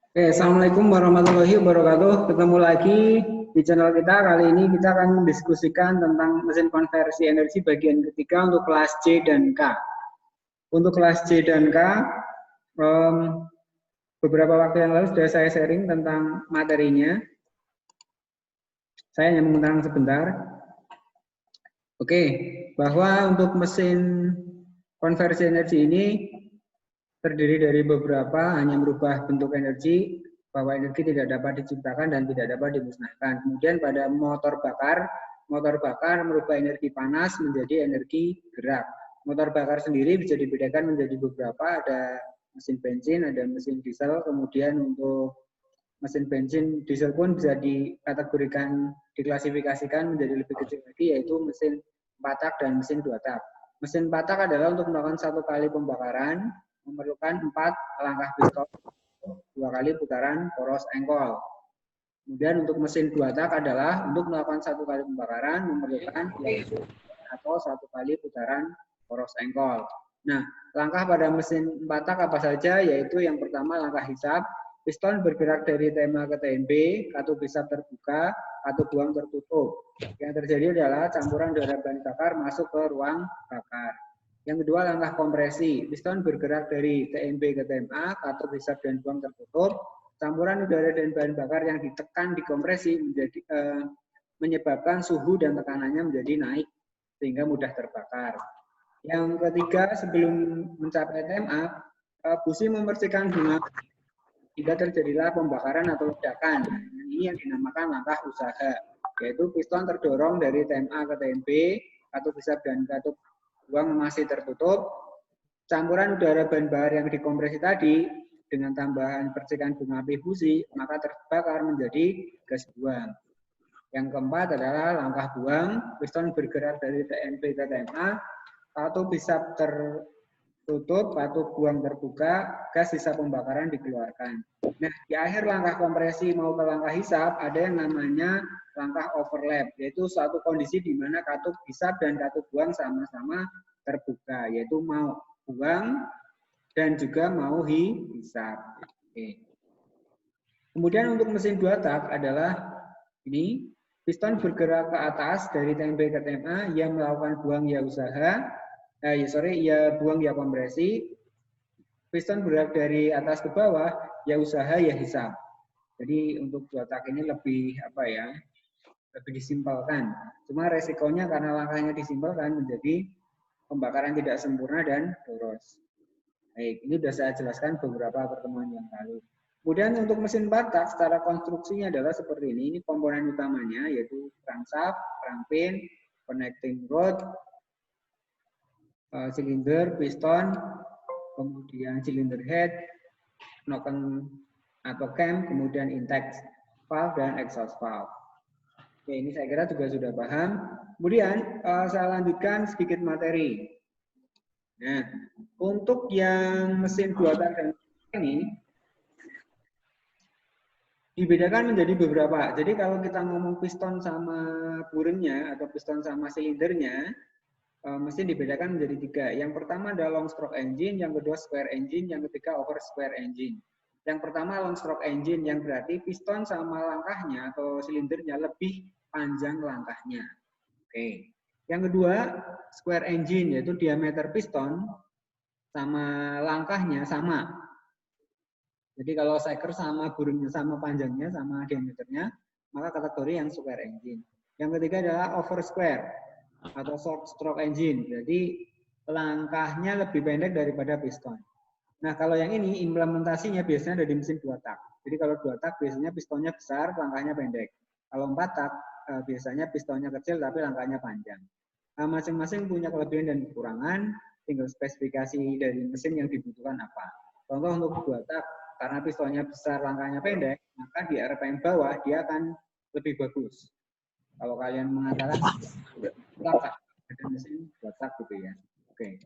Oke, Assalamualaikum warahmatullahi wabarakatuh. Ketemu lagi di channel kita. Kali ini kita akan mendiskusikan tentang mesin konversi energi bagian ketiga untuk kelas C dan K. Untuk kelas C dan K, beberapa waktu yang lalu sudah saya sharing tentang materinya. Saya hanya mengutarakan sebentar. Oke, bahwa untuk mesin konversi energi ini terdiri dari beberapa, hanya merubah bentuk energi, bahwa energi tidak dapat diciptakan dan tidak dapat dimusnahkan. Kemudian pada motor bakar merubah energi panas menjadi energi gerak. Motor bakar sendiri bisa dibedakan menjadi beberapa, ada mesin bensin, ada mesin diesel, kemudian untuk mesin bensin diesel pun bisa dikategorikan, diklasifikasikan menjadi lebih kecil lagi, yaitu mesin 4 tak dan mesin 2 tak. Mesin 4 tak adalah untuk melakukan satu kali pembakaran, memerlukan 4 langkah piston, 2 kali putaran poros engkol. Kemudian untuk mesin 2 tak adalah untuk melakukan satu kali pembakaran, memerlukan 2 atau satu kali putaran poros engkol. Nah, langkah pada mesin 4 tak apa saja? Yaitu yang pertama langkah hisap, piston bergerak dari TMA ke TMB, katup hisap terbuka, katup buang tertutup. Yang terjadi adalah campuran udara bahan bakar masuk ke ruang bakar. Yang kedua langkah kompresi, piston bergerak dari TMB ke TMA, katup hisap dan buang tertutup. Campuran udara dan bahan bakar yang ditekan dikompresi menjadi menyebabkan suhu dan tekanannya menjadi naik sehingga mudah terbakar. Yang ketiga, sebelum mencapai TMA, busi membersihkan bunga hingga terjadilah pembakaran atau ledakan. Ini yang dinamakan langkah usaha, yaitu piston terdorong dari TMA ke TMB, katup hisap dan katup buang masih tertutup. Campuran udara bahan bakar yang dikompresi tadi dengan tambahan percikan bunga api busi, maka terbakar menjadi gas buang. Yang keempat adalah langkah buang, piston bergerak dari TMB ke TMA, katup hisap tertutup, katup buang terbuka, gas sisa pembakaran dikeluarkan. Nah, di akhir langkah kompresi mau ke langkah hisap, ada yang namanya langkah overlap, yaitu suatu kondisi di mana katup hisap dan katup buang sama-sama terbuka, yaitu mau buang dan juga mau hisap. Oke. Kemudian untuk mesin 2 tak adalah ini, piston bergerak ke atas dari TMB ke TMA, yang melakukan buang ya usaha, ya buang ya kompresi. Piston bergerak dari atas ke bawah, ya usaha ya hisap. Jadi untuk 2 tak ini lebih lebih disimpelkan. Cuma resikonya karena langkahnya disimpelkan menjadi pembakaran tidak sempurna dan boros. Baik, ini sudah saya jelaskan beberapa pertemuan yang lalu. Kemudian untuk mesin 4 tak secara konstruksinya adalah seperti ini. Ini komponen utamanya yaitu crankshaft, crankpin, connecting rod, silinder, piston, kemudian cylinder head, noken atau cam, kemudian intake valve dan exhaust valve. Oke, ini saya kira juga sudah paham. Kemudian saya lanjutkan sedikit materi. Nah, untuk yang mesin 2 tak dan ini dibedakan menjadi beberapa. Jadi kalau kita ngomong piston sama buringnya atau piston sama silindernya, mesin dibedakan menjadi 3. Yang pertama adalah long stroke engine, yang kedua square engine, yang ketiga over square engine. Yang pertama long stroke engine, yang berarti piston sama langkahnya atau silindernya lebih panjang langkahnya. Oke. Yang kedua square engine, yaitu diameter piston sama langkahnya sama. Jadi kalau seker sama buringnya sama panjangnya sama diameternya, maka kategori yang square engine. Yang ketiga adalah over square atau short stroke engine. Jadi langkahnya lebih pendek daripada piston. Nah, kalau yang ini implementasinya biasanya ada di mesin 2 tak. Jadi kalau 2 tak biasanya pistonnya besar, langkahnya pendek. Kalau 4 tak biasanya pistonnya kecil tapi langkahnya panjang. Nah, masing-masing punya kelebihan dan kekurangan, tinggal spesifikasi dari mesin yang dibutuhkan apa. Contoh untuk 2 tak, karena pistonnya besar, langkahnya pendek, maka di RPM bawah dia akan lebih bagus. Kalau kalian mengatakan tak ada mesin 2 tak gitu ya. Oke.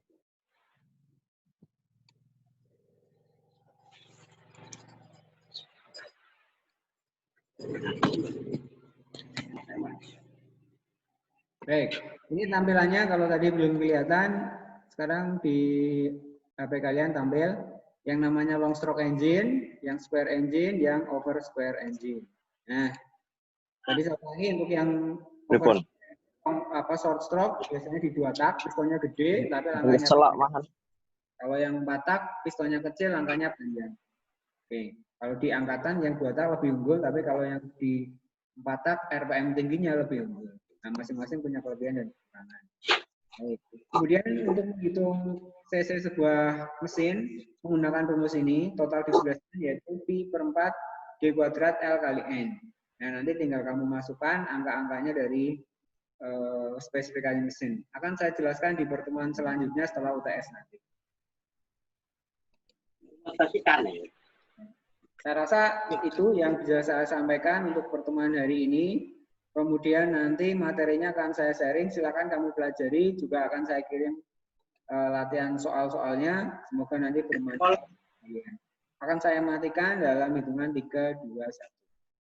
Baik, ini tampilannya kalau tadi belum kelihatan, sekarang di HP kalian tampil. yang namanya long stroke engine, yang square engine, yang over square engine. Nah, tadi saya ulangi untuk yang over short stroke biasanya di 2 tak, pistonnya gede, tapi langkahnya pendek. Kalau yang 4 tak, pistonnya kecil, langkahnya panjang. Oke, kalau di angkatan yang 2 tak lebih unggul, tapi kalau yang di 4 tak RPM tingginya lebih unggul. Nah, masing-masing punya kelebihan dan kekurangan. Kemudian untuk menghitung cc sebuah mesin menggunakan rumus ini, total displacement yaitu Pi per 4 D kuadrat L kali N. Nah, nanti tinggal kamu masukkan angka-angkanya dari spesifikasi mesin. Akan saya jelaskan di pertemuan selanjutnya setelah UTS nanti. Saya rasa itu yang bisa saya sampaikan untuk pertemuan hari ini. Kemudian nanti materinya akan saya sharing, silakan kamu pelajari, juga akan saya kirim latihan soal-soalnya, semoga nanti bermanfaat. Akan saya matikan dalam hitungan 3, 2, 1.